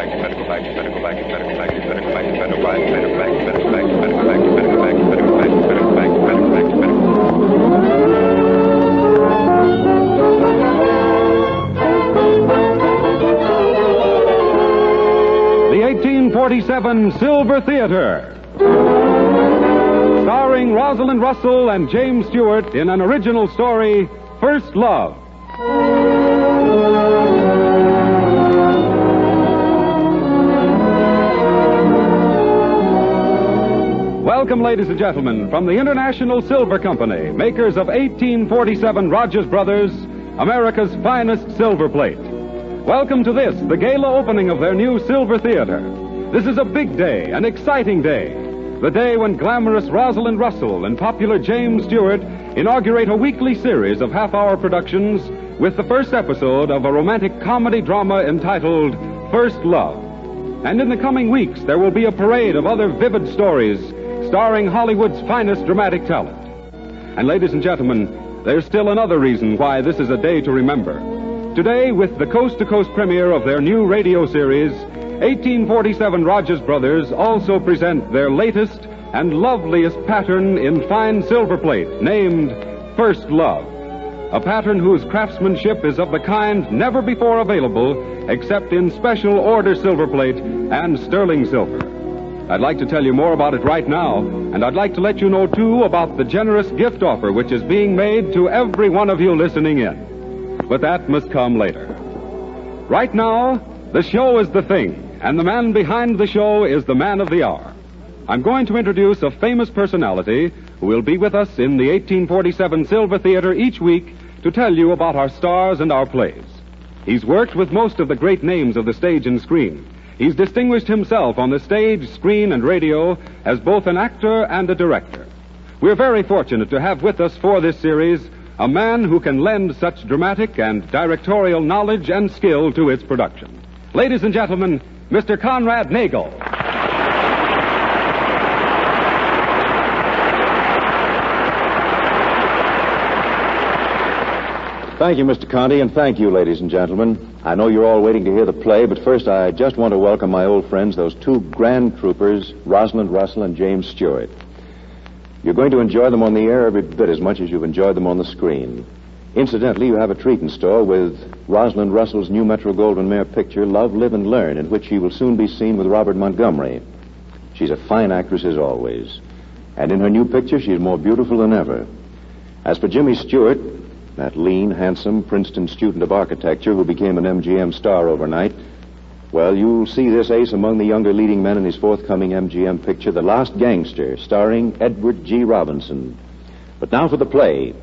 The 1847 Silver Theater, starring Rosalind Russell and James Stewart in an original story, First Love. Welcome, ladies and gentlemen, from the International Silver Company, makers of 1847 Rogers Brothers, America's finest silver plate. Welcome to this, the gala opening of their new Silver Theater. This is a big day, an exciting day. The day when glamorous Rosalind Russell and popular James Stewart inaugurate a weekly series of half-hour productions with the first episode of a romantic comedy drama entitled First Love. And in the coming weeks, there will be a parade of other vivid stories starring Hollywood's finest dramatic talent. And ladies and gentlemen, there's still another reason why this is a day to remember. Today, with the coast-to-coast premiere of their new radio series, 1847 Rogers Brothers also present their latest and loveliest pattern in fine silver plate, named First Love. A pattern whose craftsmanship is of the kind never before available except in special order silver plate and sterling silver. I'd like to tell you more about it right now, and I'd like to let you know, too, about the generous gift offer which is being made to every one of you listening in. But that must come later. Right now, the show is the thing, and the man behind the show is the man of the hour. I'm going to introduce a famous personality who will be with us in the 1847 Silver Theater each week to tell you about our stars and our plays. He's worked with most of the great names of the stage and screen. He's distinguished himself on the stage, screen, and radio as both an actor and a director. We're very fortunate to have with us for this series a man who can lend such dramatic and directorial knowledge and skill to its production. Ladies and gentlemen, Mr. Conrad Nagel. Thank you, Mr. Conti, and thank you, ladies and gentlemen. I know you're all waiting to hear the play, but first I just want to welcome my old friends, those two grand troopers, Rosalind Russell and James Stewart. You're going to enjoy them on the air every bit as much as you've enjoyed them on the screen. Incidentally, you have a treat in store with Rosalind Russell's new Metro-Goldwyn-Mayer picture, Love, Live, and Learn, in which she will soon be seen with Robert Montgomery. She's a fine actress as always. And in her new picture, she's more beautiful than ever. As for Jimmy Stewart, that lean, handsome Princeton student of architecture who became an MGM star overnight, well, you'll see this ace among the younger leading men in his forthcoming MGM picture, The Last Gangster, starring Edward G. Robinson. But now for the play.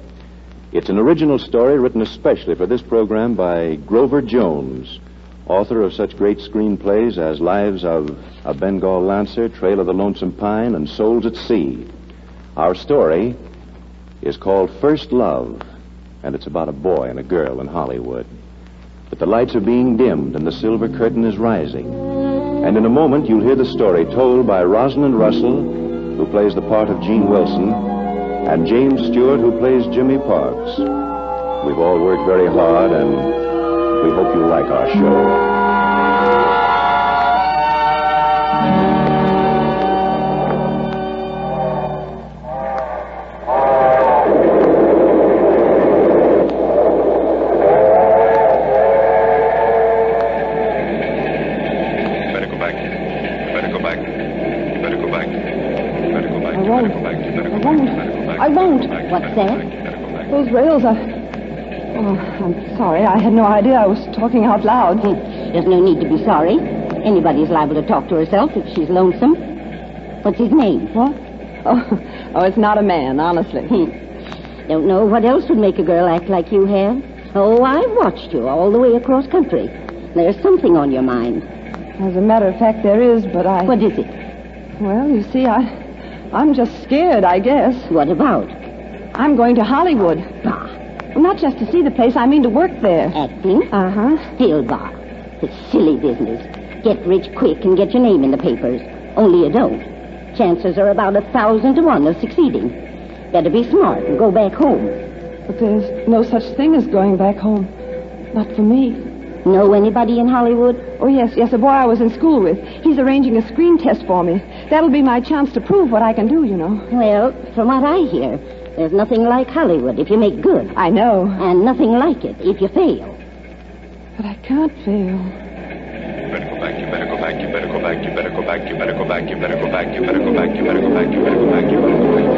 It's an original story written especially for this program by Grover Jones, author of such great screenplays as Lives of a Bengal Lancer, Trail of the Lonesome Pine, and Souls at Sea. Our story is called First Love, and it's about a boy and a girl in Hollywood. But the lights are being dimmed and the silver curtain is rising. And in a moment, you'll hear the story told by Rosalind Russell, who plays the part of Gene Wilson, and James Stewart, who plays Jimmy Parks. We've all worked very hard, and we hope you like our show. I won't. What's that? Those rails are... Oh, I'm sorry. I had no idea I was talking out loud. There's no need to be sorry. Anybody's liable to talk to herself if she's lonesome. What's his name? What? Oh, it's not a man, honestly. Don't know what else would make a girl act like you have. Oh, I've watched you all the way across country. There's something on your mind. As a matter of fact, there is, but I... What is it? Well, you see, I'm just scared, I guess. What about? I'm going to Hollywood. Bah. Well, not just to see the place, I mean to work there. Acting? Uh-huh. Still, bah. It's silly business. Get rich quick and get your name in the papers. Only you don't. Chances are about 1,000 to 1 of succeeding. Better be smart and go back home. But there's no such thing as going back home. Not for me. Know anybody in Hollywood? Oh, yes, a boy I was in school with. He's arranging a screen test for me. That'll be my chance to prove what I can do, you know. Well, from what I hear, there's nothing like Hollywood if you make good. I know. And nothing like it if you fail. But I can't fail. You better go back, you better go back, you better go back, you better go back, you better go back, you better go back, you better go back, you better go back, you better go back, you better go back.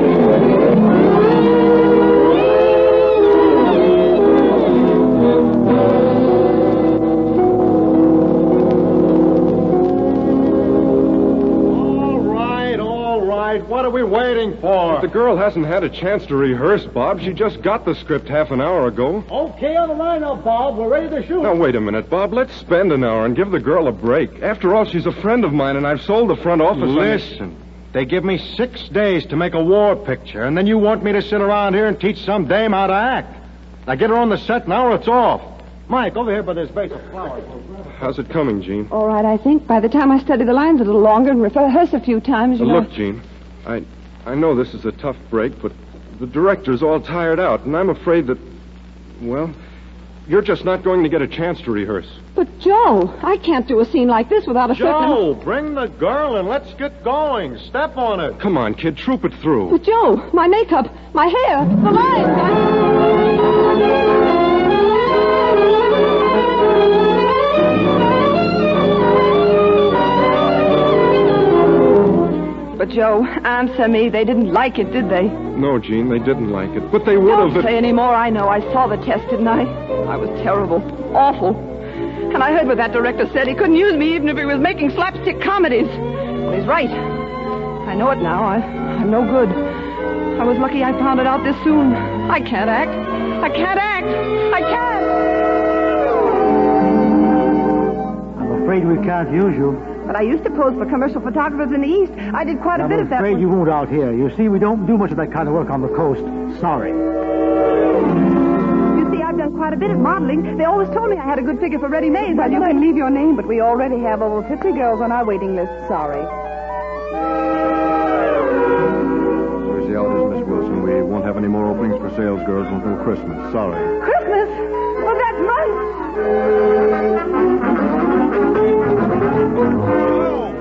What are we waiting for? The girl hasn't had a chance to rehearse, Bob. She just got the script half an hour ago. Okay, on the line now, Bob. We're ready to shoot. Now, wait a minute, Bob. Let's spend an hour and give the girl a break. After all, she's a friend of mine, and I've sold the front office. Listen, they give me 6 days to make a war picture, and then you want me to sit around here and teach some dame how to act. Now, get her on the set now or it's off. Mike, over here by this vase of flowers. How's it coming, Gene? All right, I think. By the time I study the lines a little longer and rehearse a few times, you know... Look, Gene, I know this is a tough break, but the director's all tired out, and I'm afraid that, well, you're just not going to get a chance to rehearse. But, Joe, I can't do a scene like this without a Joe, bring the girl and let's get going. Step on it. Come on, kid, troop it through. But, Joe, my makeup, my hair, the lines, But, Joe, answer me. They didn't like it, did they? No, Gene, they didn't like it. But they would have... Don't say any more. I know. I saw the test, didn't I? I was terrible. Awful. And I heard what that director said. He couldn't use me even if he was making slapstick comedies. Well, he's right. I know it now. I'm no good. I was lucky I found it out this soon. I can't act. I can't act. I can't. I'm afraid we can't use you. But I used to pose for commercial photographers in the East. I did quite a bit of that. I'm afraid you won't out here. You see, we don't do much of that kind of work on the coast. Sorry. You see, I've done quite a bit of modeling. They always told me I had a good figure for ready-made. Well, you can leave your name, but we already have over 50 girls on our waiting list. Sorry. Sorry, see how it is, Miss Wilson. We won't have any more openings for sales girls until Christmas. Sorry. Christmas? Well, that's months.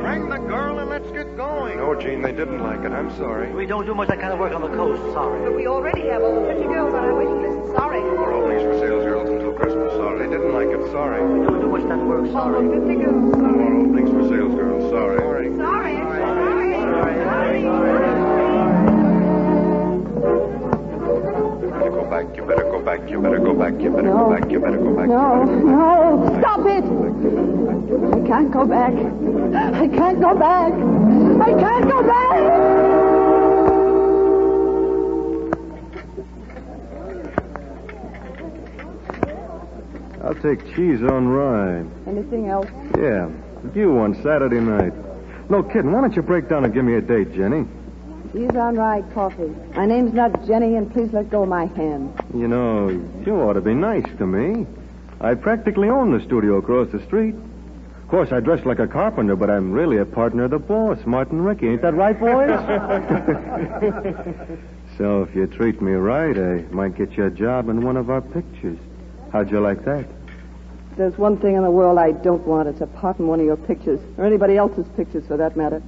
Bring the girl and let's get going. No, Gene, they didn't like it. I'm sorry. We don't do much of that kind of work on the coast. Sorry. But we already have over 50 girls on our waiting list. Sorry. More openings for sales girls until Christmas. Sorry. They didn't like it. Sorry. We don't do much of that work. Sorry. Over 50 girls. More openings for sales girls. Sorry. Sorry. You better go back. You better go back. You better go back. You better go back. No. Stop it. I can't go back. I can't go back. I can't go back. I'll take cheese on rye. Anything else? Yeah. You on Saturday night. No kidding. Why don't you break down and give me a date, Jenny? Cheese on rye coffee. My name's not Jenny, and please let go of my hand. You know, you ought to be nice to me. I practically own the studio across the street. Of course, I dress like a carpenter, but I'm really a partner of the boss, Martin Rickey. Ain't that right, boys? So if you treat me right, I might get you a job in one of our pictures. How'd you like that? There's one thing in the world I don't want. It's a part in one of your pictures, or anybody else's pictures, for that matter.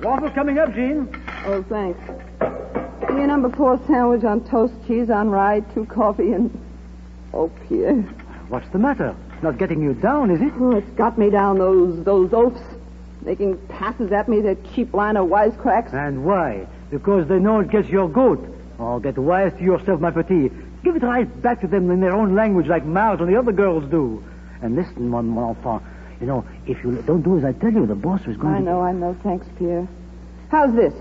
Waffle coming up, Gene. Oh, thanks. Give me a number 4 sandwich on toast, cheese on rye, 2 coffee, and... Oh, Pierre. What's the matter? Not getting you down, is it? Oh, it's got me down, those oafs. Making passes at me, that cheap line of wisecracks. And why? Because they know it gets your goat. Oh, get wise to yourself, my petit. Give it right back to them in their own language like Miles and the other girls do. And listen, mon enfant. You know, if you don't do as I tell you, the boss is going to... I know. Thanks, Pierre. How's this?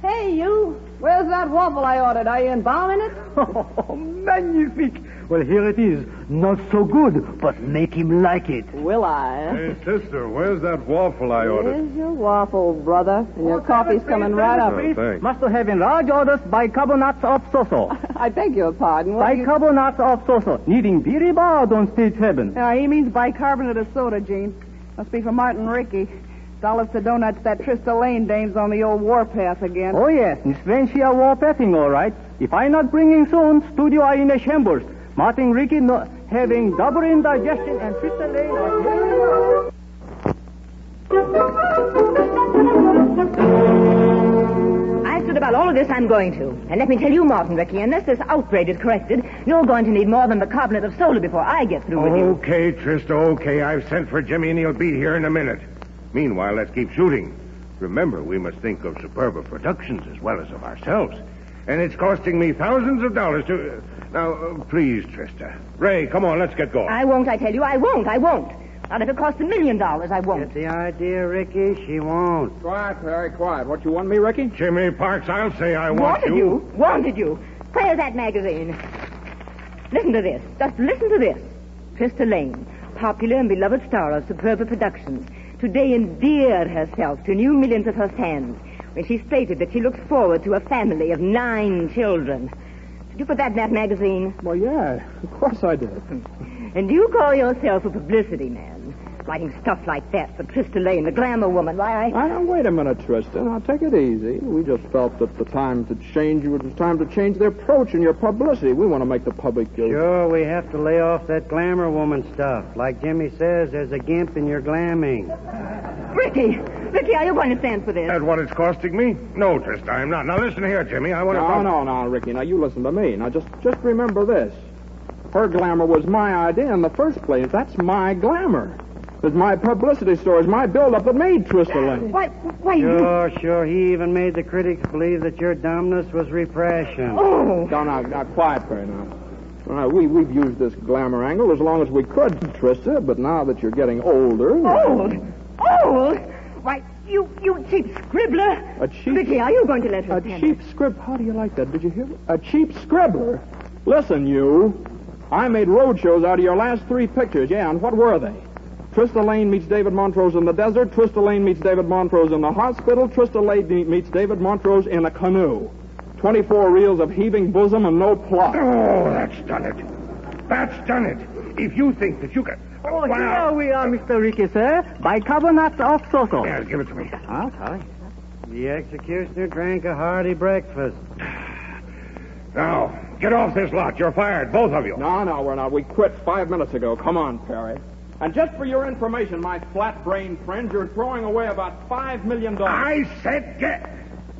Hey, you. Where's that waffle I ordered? Are you embalming it? Oh, magnifique. Well, here it is. Not so good, but make him like it. Will I? Hey, sister, where's that waffle I ordered? Here's your waffle, brother. And your coffee's coming right up. Oh, thanks. Must have in large orders bicarbonate of soso. I beg your pardon. Bicarbonate of soso. Needing very bad on stage heaven. He means bicarbonate of soda, Gene. Must be for Martin Rickey. Dollars to donuts, that Trista Lane dame's on the old warpath again. Oh, yes. Miss Frenchie are warpathing, all right. If I not bringing soon, studio are in a chambers. Martin Rickey, no... having double indigestion and Trista Lane are very well. I stood about all of this, I'm going to. And let me tell you, Martin Ricky, unless this outrage is corrected, you're going to need more than bicarbonate of soda before I get through with you. Okay, Trista, okay. I've sent for Jimmy and he'll be here in a minute. Meanwhile, let's keep shooting. Remember, we must think of Superba Productions as well as of ourselves. And it's costing me thousands of dollars to... Now, please, Trista. Ray, come on, let's get going. I won't, I tell you. I won't. Not if it costs $1 million, I won't. Get the idea, Ricky? She won't. Quiet, Harry, quiet. What, you want me, Ricky? Jimmy Parks, I'll say I want you. Wanted you. Where's that magazine? Listen to this. Just listen to this. Trista Lane, popular and beloved star of Superba Productions, today endeared herself to new millions of her fans when she stated that she looks forward to a family of 9 children. Did you put that in that magazine? Well, yeah, of course I did. And you call yourself a publicity man, writing stuff like that for Trista Lane, the glamour woman. Why, Now, wait a minute, Trista. Now, take it easy. We just felt that the time to change, it was time to change the approach in your publicity. We want to make the public... Sure, we have to lay off that glamour woman stuff. Like Jimmy says, there's a gimp in your glamming. Ricky, are you going to stand for this? That's what it's costing me? No, Trista, I'm not. Now, listen here, Jimmy. I want to... No, Ricky. Now, you listen to me. Now, just remember this. Her glamour was my idea in the first place. That's my glamour. It's my publicity stories, my build-up that made Trista Lane. Why, Sure. He even made the critics believe that your dumbness was repression. Oh! Now, quiet, Perry, now. We've used this glamour angle as long as we could, Trista, but now that you're getting older... Old? Why, you cheap scribbler. A cheap... Ricky, are you going to let her A stand cheap scribbler? How do you like that? Did you hear me? A cheap scribbler? Listen, you. I made roadshows out of your last 3 pictures, yeah, and what were they? Trista Lane meets David Montrose in the desert. Trista Lane meets David Montrose in the hospital. Trista Lane meets David Montrose in a canoe. 24 reels of heaving bosom and no plot. Oh, that's done it. If you think that you can... Oh, here we are, Mr. Ricky, sir. Bicarbonate of soda. Yeah, give it to me. Okay. The executioner drank a hearty breakfast. Now, get off this lot. You're fired, both of you. No, we're not. We quit 5 minutes ago. Come on, Perry. And just for your information, my flat-brained friend, you're throwing away about $5 million. I said get.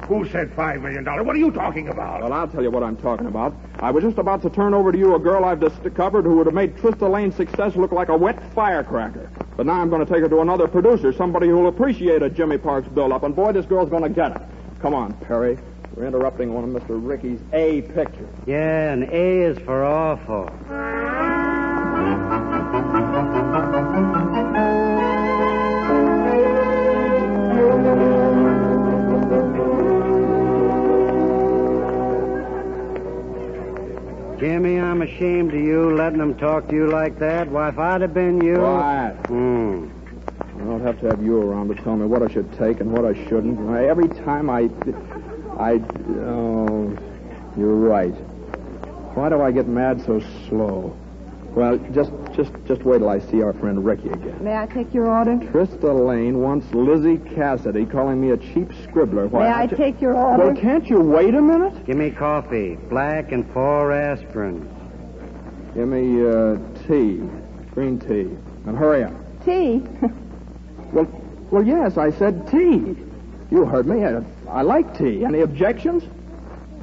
Who said $5 million? What are you talking about? Well, I'll tell you what I'm talking about. I was just about to turn over to you a girl I've discovered who would have made Trista Lane's success look like a wet firecracker. But now I'm going to take her to another producer, somebody who'll appreciate a Jimmy Parks build-up. And boy, this girl's going to get it. Come on, Perry. We're interrupting one of Mr. Ricky's A pictures. Yeah, and A is for awful. Jimmy, I'm ashamed of you letting them talk to you like that. Why, if I'd have been you... Quiet. I don't have to have you around to tell me what I should take and what I shouldn't. Every time Oh, you're right. Why do I get mad so slow? Well, just wait till I see our friend Ricky again. May I take your order? Trista Lane wants Lizzie Cassidy calling me a cheap scribbler. Why, May I take your order? Well, can't you wait a minute? Give me coffee, black and 4 aspirin. Give me tea, green tea, and hurry up. Tea? Well, yes, I said tea. You heard me. I like tea. Any objections?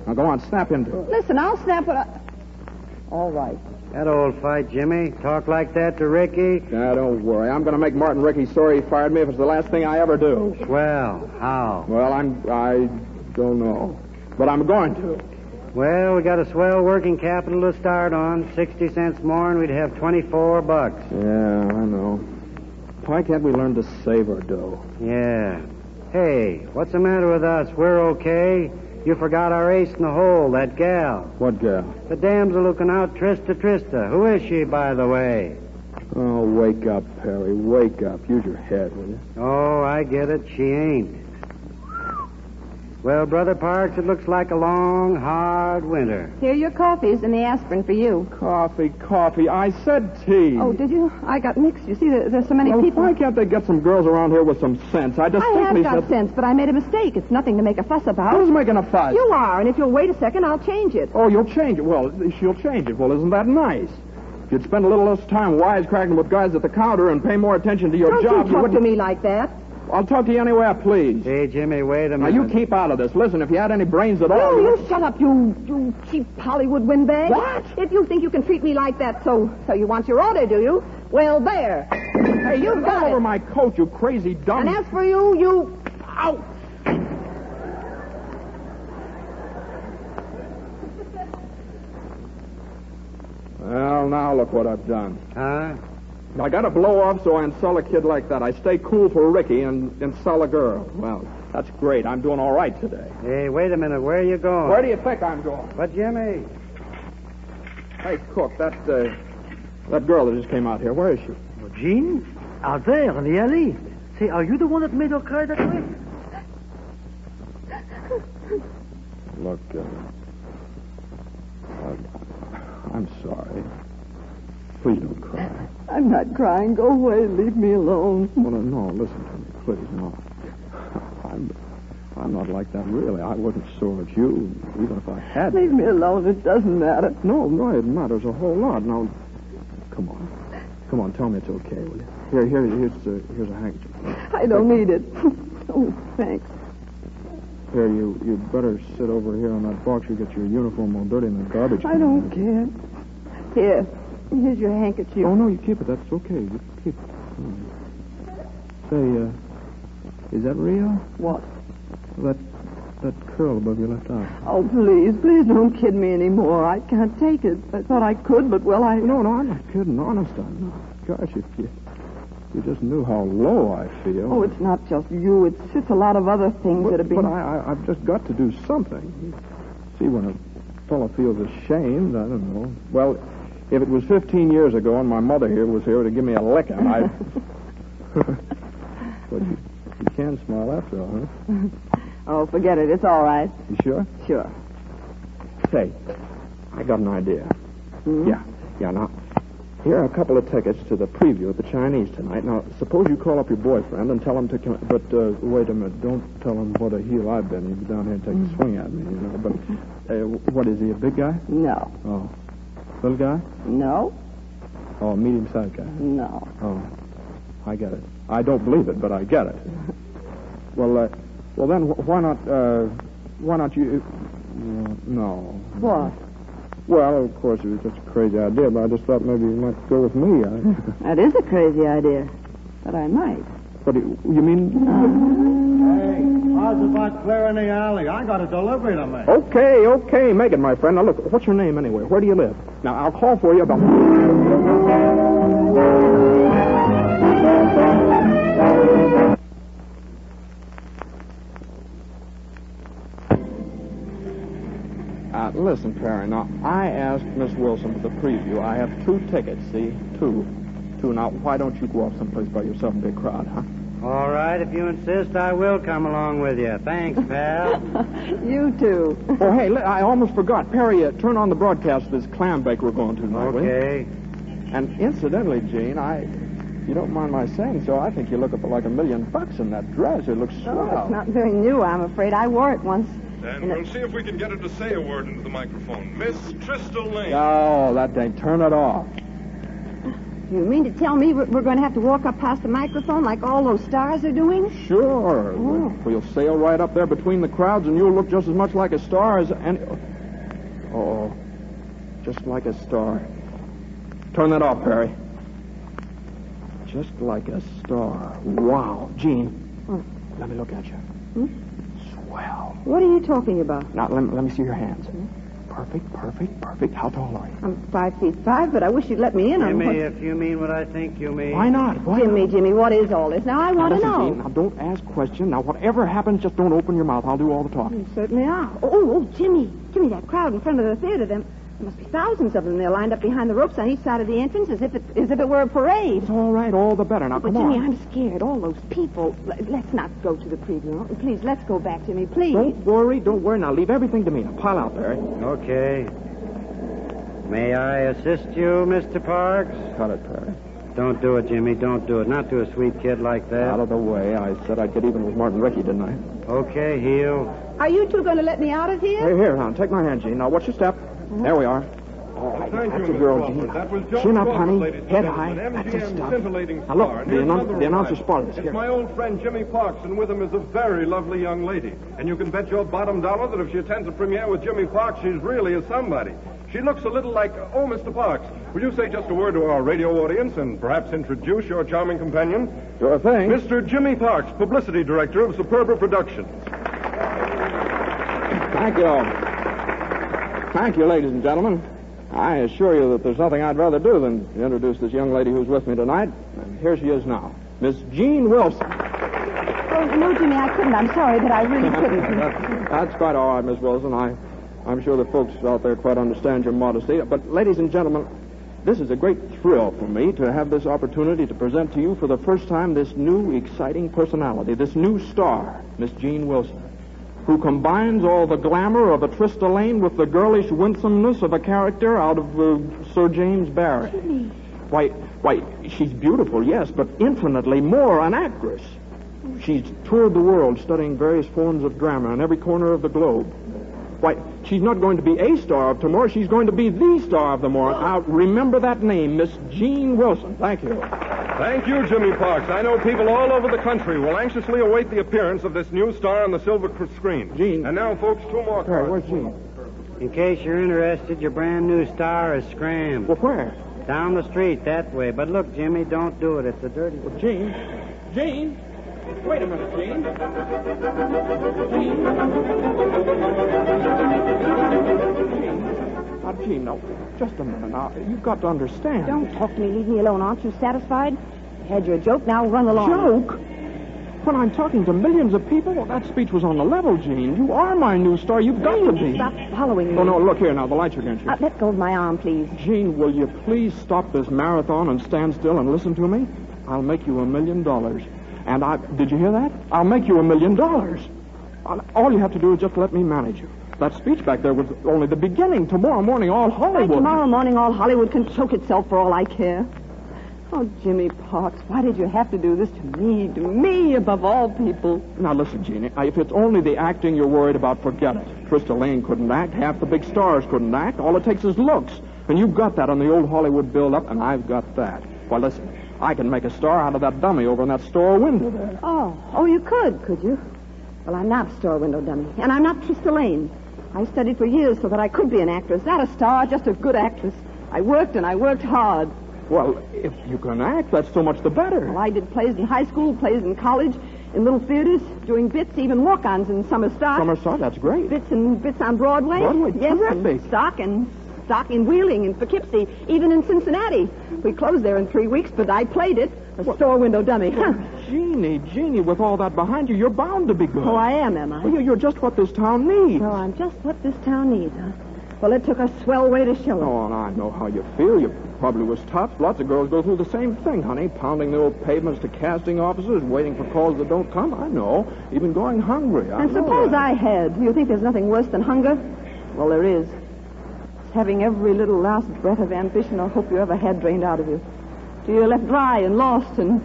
Now go on, snap into it. Listen, I'll snap it. All right. That old fight, Jimmy. Talk like that to Ricky. Now, don't worry. I'm going to make Martin Ricky sorry he fired me if it's the last thing I ever do. Well, how? Well, I don't know. But I'm going to. Well, we got a swell working capital to start on. 60 cents more and we'd have $24. Yeah, I know. Why can't we learn to save our dough? Yeah. Hey, what's the matter with us? We're okay. You forgot our ace in the hole, that gal. What gal? The damsel who can out Trista. Who is she, by the way? Oh, wake up, Perry. Wake up. Use your head, will you? Oh, I get it. She ain't. Well, Brother Parks, it looks like a long, hard winter. Here are your coffees and the aspirin for you. Coffee. I said tea. Oh, did you? I got mixed. You see, there's so many people. Why can't they get some girls around here with some sense? I have got sense, but I made a mistake. It's nothing to make a fuss about. Who's making a fuss? You are, and if you'll wait a second, I'll change it. Oh, you'll change it. Well, she'll change it. Well, isn't that nice? If you'd spend a little less time wisecracking with guys at the counter and pay more attention to your Don't job, you talk to wouldn't... me like that. I'll talk to you any way I please. Hey, Jimmy, wait a Now, minute. you keep out of this. Listen, if you had any brains at all... Oh, you shut up, you cheap Hollywood windbag. What? If you think you can treat me like that, so you want your order, do you? Well, there. Hey, you got got over it. my coat, you crazy dumb... And as for you... Ow! Well, now look what I've done. Huh? I got to blow off so I insult a kid like that. I stay cool for Ricky and insult a girl. Well, that's great. I'm doing all right today. Hey, wait a minute. Where are you going? Where do you think I'm going? But, Jimmy. Hey, Cook, that girl that just came out here, where is she? Oh, Jean? Out there in the alley. Say, are you the one that made her cry that way? Look, I'm sorry. Please don't cry. I'm not crying. Go away. Leave me alone. Well, no, listen to me, please, no. I'm not like that, really. I wouldn't sore at you, even if I had. Leave me alone. It doesn't matter. No, it matters a whole lot. Now, come on, tell me it's okay, will you? Here's a handkerchief. I don't need it. Oh, thanks. Here, you better sit over here on that box. You get your uniform all dirty in the garbage. I don't care. Here's your handkerchief. Oh, no, you keep it. That's okay. You keep it. Say, is that real? What? That curl above your left eye. Oh, please don't kid me anymore. I can't take it. I thought I could, but, well, No, I'm not kidding. Honest, I'm not. Gosh, if you just knew how low I feel. Oh, it's not just you. It's a lot of other things that have been... But I've just got to do something. See, when a fellow feels ashamed, I don't know. Well, if it was 15 years ago and my mother here was here to give me a licking, I'd... But you can smile after all, huh? Oh, forget it. It's all right. You sure? Sure. Say, I got an idea. Hmm? Yeah, now, here are a couple of tickets to the preview at the Chinese tonight. Now, suppose you call up your boyfriend and tell him to come... But, wait a minute. Don't tell him what a heel I've been. He'd be down here and take a swing at me, you know. But, what is he, a big guy? No. Oh. Little guy? No. Oh, a medium-sized guy? No. Oh. I get it. I don't believe it, but I get it. Well, then, why not you... no. What? Well, of course, it was just a crazy idea, but I just thought maybe you might go with me. That is a crazy idea. But I might. What do you mean? Hey, how's about clearing the alley? I got a delivery to make. Okay, make it, my friend. Now, look, what's your name anyway? Where do you live? Now, I'll call for you about... Listen, Perry, now, I asked Miss Wilson for the preview. I have 2 tickets, see? Two. Now, why don't you go off someplace by yourself and be a crowd, huh? All right, if you insist, I will come along with you. Thanks, pal. You too. Oh, hey, I almost forgot. Perry, turn on the broadcast of this clam bake we're going to tonight, will you? Okay. And incidentally, Gene, you don't mind my saying so, I think you look like $1 million in that dress. It looks swell. Oh, it's not very new, I'm afraid. I wore it once. And we'll see if we can get her to say a word into the microphone. Miss Trista Lane. Oh, that thing. Turn it off. You mean to tell me we're going to have to walk up past the microphone like all those stars are doing? Sure. Oh. We'll sail right up there between the crowds, and you'll look just as much like a star as any... Oh, just like a star. Turn that off, Perry. Just like a star. Wow. Gene, let me look at you. Swell. What are you talking about? Now, let me see your hands. Perfect. How tall are you? I'm 5'5", but I wish you'd let me in on Jimmy, if you mean what I think you mean. Why not? Jimmy, what is all this? Now, I want to know. Gene, now, don't ask questions. Now, whatever happens, just don't open your mouth. I'll do all the talking. You certainly are. Oh, Jimmy, that crowd in front of the theater, there must be thousands of them. They're lined up behind the ropes on each side of the entrance as if it were a parade. It's all right, all the better. Now, but come Jimmy, on. I'm scared. All those people. Let's not go to the preview. Please, let's go back, Jimmy, please. Don't worry. Now, leave everything to me. Now, pile out, Perry. Okay. May I assist you, Mr. Parks? Cut it, Perry. Don't do it, Jimmy. Don't do it. Not to a sweet kid like that. Out of the way. I said I'd get even with Martin Ricky, didn't I? Okay, heel. Are you two going to let me out of here? Hey, here, now, take my hand, Gene. Now, watch your step. There we are. All right, Thank that's you, a girl, Mr. Gene. Crawford. That was Joe Chin up, Crawford, honey. ladies and Head gentlemen. high. That's the MGM's stuff. scintillating Now, look, star. the Here's announcer another spot is It's here. my old friend Jimmy Fox, and with him is a very lovely young lady. And you can bet your bottom dollar that if she attends a premiere with Jimmy Fox, she's really a somebody. She looks a little like, oh, Mr. Fox, will you say just a word to our radio audience and perhaps introduce your charming companion? Sure thing. Mr. Jimmy Fox, publicity director of Superba Productions. Thank you. Thank you, ladies and gentlemen. I assure you that there's nothing I'd rather do than introduce this young lady who's with me tonight. And here she is now, Miss Jean Wilson. Oh, no, Jimmy, I couldn't. I'm sorry, but I really couldn't. That's quite all right, Miss Wilson. I'm sure the folks out there quite understand your modesty. But, ladies and gentlemen, this is a great thrill for me to have this opportunity to present to you for the first time this new, exciting personality, this new star, Miss Jean Wilson, who combines all the glamour of a Trista Lane with the girlish winsomeness of a character out of Sir James Barrie. Jimmy. Why, she's beautiful, yes, but infinitely more an actress. She's toured the world studying various forms of drama in every corner of the globe. Why, she's not going to be a star of tomorrow, she's going to be the star of tomorrow. Now, remember that name, Miss Jean Wilson. Thank you. Thank you, Jimmy Fox. I know people all over the country will anxiously await the appearance of this new star on the silver screen. Gene. And now, folks, two more Hey, cards. where's Jean? In case you're interested, your brand new star is scrammed. Well, where? Down the street that way. But look, Jimmy, don't do it. It's a dirty... Well, Jean. Wait a minute, Jean. Now, Jean, no, just a minute. Now, you've got to understand. Don't talk to me. Leave me alone. Aren't you satisfied? You had your joke. Now run along. Joke? When I'm talking to millions of people, well, that speech was on the level, Jean. You are my new star. You've got to be. Stop following me. Oh, no, look here now. The lights are against you. Let go of my arm, please. Jean, will you please stop this marathon and stand still and listen to me? I'll make you $1 million. And did you hear that? I'll make you $1 million. All you have to do is just let me manage you. That speech back there was only the beginning. Tomorrow morning, all Hollywood... Tomorrow morning, all Hollywood can choke itself for all I care. Oh, Jimmy Parks, why did you have to do this to me above all people? Now, listen, Jeannie, if it's only the acting you're worried about, forget it. Trista Lane couldn't act. Half the big stars couldn't act. All it takes is looks. And you've got that on the old Hollywood build-up, and I've got that. Well, listen, I can make a star out of that dummy over in that store window there. Oh, you could you? Well, I'm not a store window dummy, and I'm not Trista Lane. I studied for years so that I could be an actress, not a star, just a good actress. I worked hard. Well, if you can act, that's so much the better. Well, I did plays in high school, plays in college, in little theaters, doing bits, even walk-ons in summer stock. Summer stock, that's great. Bits on Broadway. Broadway, yes, terrific. And stock in Wheeling and Poughkeepsie, even in Cincinnati. We closed there in 3 weeks, but I played it, a store window dummy. Jeannie, with all that behind you, you're bound to be good. Oh, I am I? Well, you're just what this town needs. Oh, I'm just what this town needs, huh? Well, it took a swell way to show it. Oh, and I know how you feel. You probably was tough. Lots of girls go through the same thing, honey. Pounding the old pavements to casting offices, waiting for calls that don't come. I know. Even going hungry. And suppose I had. Do you think there's nothing worse than hunger? Well, there is. It's having every little last breath of ambition or hope you ever had drained out of you. So you're left dry and lost and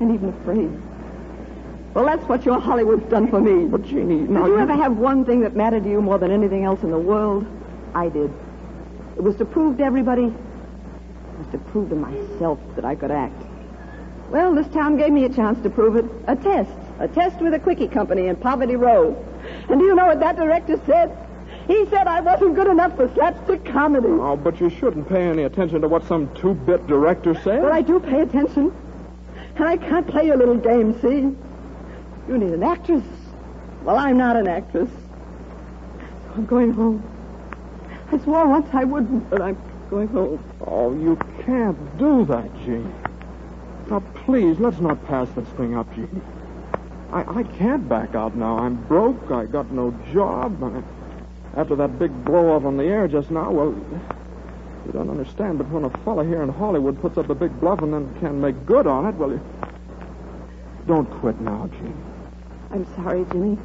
even afraid. Well, that's what your Hollywood's done for me. But, Jeannie, now Did you ever have one thing that mattered to you more than anything else in the world? I did. It was to prove to everybody, it was to prove to myself that I could act. Well, this town gave me a chance to prove it. A test with a quickie company in Poverty Row. And do you know what that director said? He said I wasn't good enough for slapstick comedy. Oh, but you shouldn't pay any attention to what some two-bit director said. Well, I do pay attention. And I can't play your little game, see? You need an actress. Well, I'm not an actress. So I'm going home. I swore once I wouldn't, but I'm going home. Oh, you can't do that, Jean. Now, please, let's not pass this thing up, Jean. I can't back out now. I'm broke. I got no job. After that big blow-off on the air just now, well, you don't understand, but when a fella here in Hollywood puts up a big bluff and then can't make good on it, well, don't quit now, Jean. I'm sorry, Jimmy.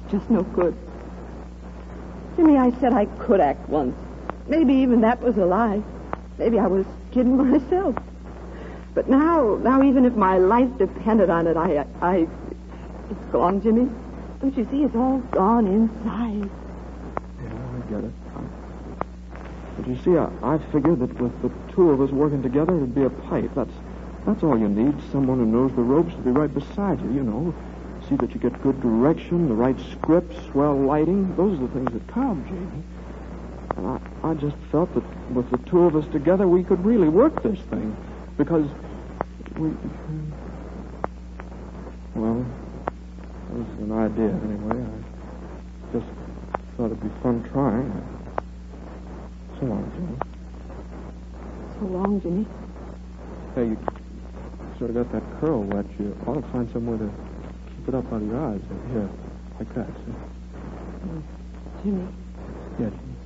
It's just no good. Jimmy, I said I could act once. Maybe even that was a lie. Maybe I was kidding myself. But now even if my life depended on it, it's gone, Jimmy. Don't you see? It's all gone inside. Yeah, I get it. But you see, I figured that with the two of us working together, it'd be a pipe. That's all you need. Someone who knows the ropes to be right beside you, you know. See that you get good direction, the right script, swell lighting. Those are the things that count, Janie. And I just felt that with the two of us together, we could really work this thing. Because well, that was an idea anyway. I just thought it'd be fun trying. So long, Jimmy. So long, Jimmy. Hey, you sort of got that curl wet. You ought to find somewhere to keep it up on your eyes. Here, like that, see? Jimmy. Yeah, Jimmy.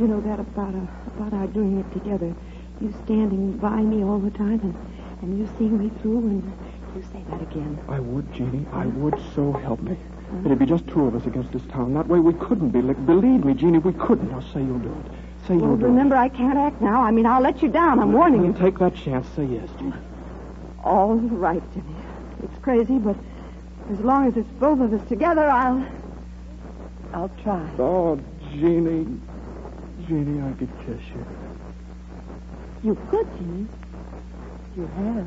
You know that about our doing it together. You standing by me all the time and you seeing me through and you say that again. I would, Jeannie. I would, so help me. It'd be just two of us against this town. That way we couldn't be licked. Believe me, Jeannie, we couldn't. Now say you'll do it. Say you'll do it. Remember, I can't act now. I mean, I'll let you down. I'm warning you. Take that chance. Say yes, Jeannie. All right, Jimmy. It's crazy, but as long as it's both of us together, I'll try. Oh, Jeannie. Jeannie, I could kiss you. You could, Jimmy. You have.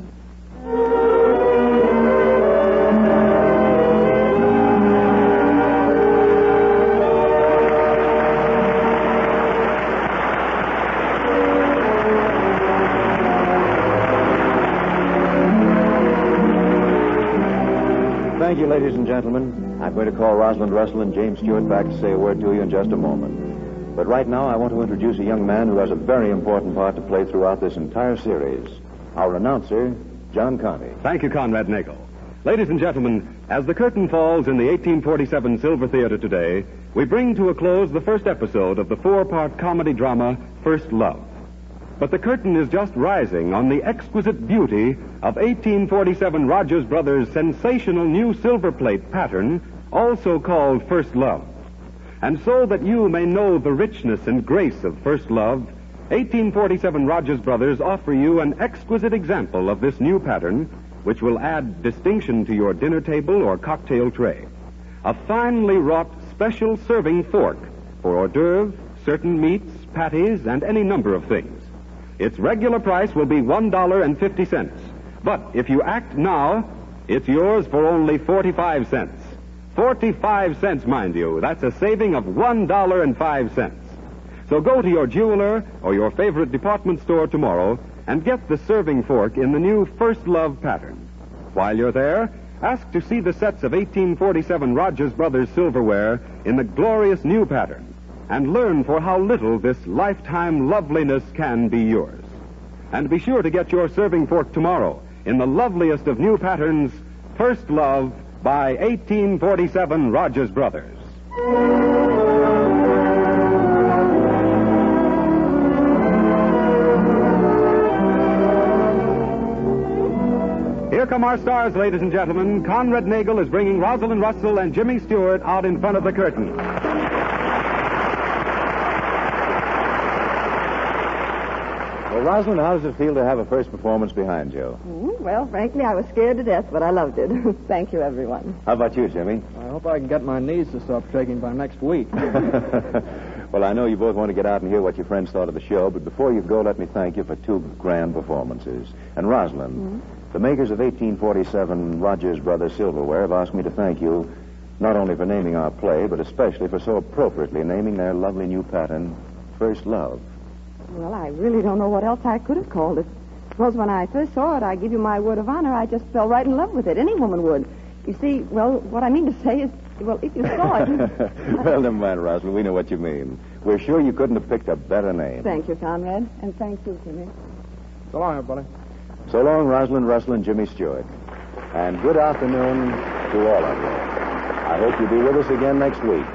Thank you, ladies and gentlemen. I'm going to call Rosalind Russell and James Stewart back to say a word to you in just a moment. But right now, I want to introduce a young man who has a very important part to play throughout this entire series. Our announcer, John Conte. Thank you, Conrad Nagel. Ladies and gentlemen, as the curtain falls in the 1847 Silver Theater today, we bring to a close the first episode of the four-part comedy drama, First Love. But the curtain is just rising on the exquisite beauty of 1847 Rogers Brothers' sensational new silver plate pattern, also called First Love. And so that you may know the richness and grace of First Love, 1847 Rogers Brothers offer you an exquisite example of this new pattern, which will add distinction to your dinner table or cocktail tray. A finely wrought special serving fork for hors d'oeuvres, certain meats, patties, and any number of things. Its regular price will be $1.50. But if you act now, it's yours for only 45 cents. 45 cents, mind you. That's a saving of $1.05. So go to your jeweler or your favorite department store tomorrow and get the serving fork in the new First Love pattern. While you're there, ask to see the sets of 1847 Rogers Brothers silverware in the glorious new pattern and learn for how little this lifetime loveliness can be yours. And be sure to get your serving fork tomorrow in the loveliest of new patterns, First Love by 1847 Rogers Brothers. Here come our stars, ladies and gentlemen. Conrad Nagel is bringing Rosalind Russell and Jimmy Stewart out in front of the curtain. Well, Rosalind, how does it feel to have a first performance behind you? Well, frankly, I was scared to death, but I loved it. Thank you, everyone. How about you, Jimmy? I hope I can get my knees to stop shaking by next week. Well, I know you both want to get out and hear what your friends thought of the show, but before you go, let me thank you for two grand performances. And Rosalind, the makers of 1847 Rogers Brothers Silverware have asked me to thank you not only for naming our play, but especially for so appropriately naming their lovely new pattern, First Love. Well, I really don't know what else I could have called it. Suppose when I first saw it, I give you my word of honor, I just fell right in love with it. Any woman would. You see, well, what I mean to say is, well, if you saw it... Well, never mind, Rosalind. We know what you mean. We're sure you couldn't have picked a better name. Thank you, Conrad. And thank you, Jimmy. So long, everybody. So long, Rosalind Russell and Jimmy Stewart. And good afternoon to all of you. I hope you'll be with us again next week.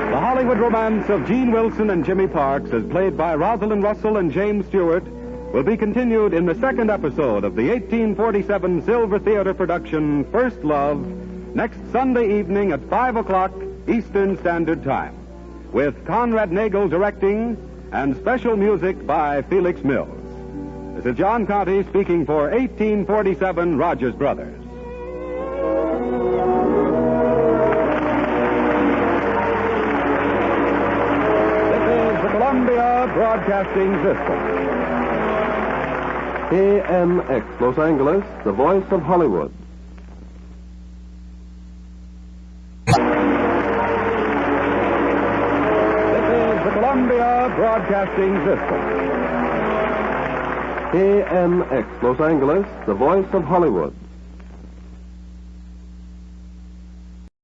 The Hollywood romance of Gene Wilson and Jimmy Parks, as played by Rosalind Russell and James Stewart, will be continued in the second episode of the 1847 Silver Theater production, First Love, next Sunday evening at 5 o'clock Eastern Standard Time, with Conrad Nagel directing and special music by Felix Mills. This is John Conte speaking for 1847 Rogers Brothers. This is the Columbia Broadcasting System. KMX Los Angeles, the voice of Hollywood. The Columbia Broadcasting System. KMX Los Angeles, the voice of Hollywood.